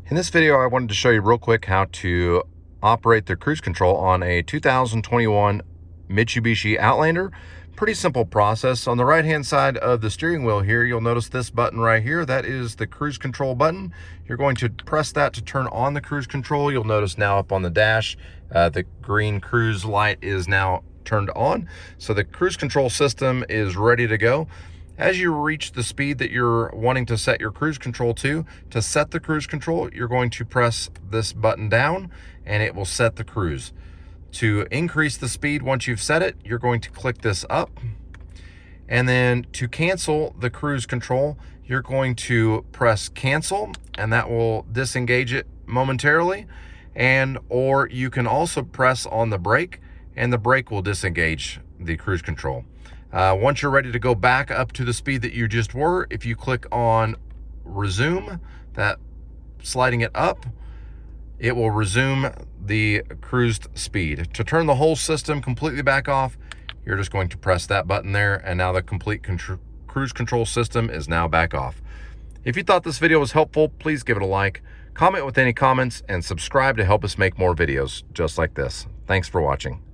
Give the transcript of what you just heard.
In this video, I wanted to show you real quick how to operate the cruise control on a 2021 Mitsubishi Outlander. Pretty simple process. On the right-hand side of the steering wheel here, you'll notice this button right here. That is the cruise control button. You're going to press that to turn on the cruise control. You'll notice now up on the dash, the green cruise light is now turned on. So the cruise control system is ready to go. As you reach the speed that you're wanting to set your cruise control to set the cruise control, you're going to press this button down and it will set the cruise. To increase the speed once you've set it, you're going to click this up. And then to cancel the cruise control, you're going to press cancel and that will disengage it momentarily. Or you can also press on the brake and the brake will disengage the cruise control. Once you're ready to go back up to the speed that you just were, if you click on resume, that sliding it up, it will resume the cruised speed. To turn the whole system completely back off, you're just going to press that button there, and now the complete cruise control system is now back off. If you thought this video was helpful, please give it a like, comment with any comments, and subscribe to help us make more videos just like this. Thanks for watching.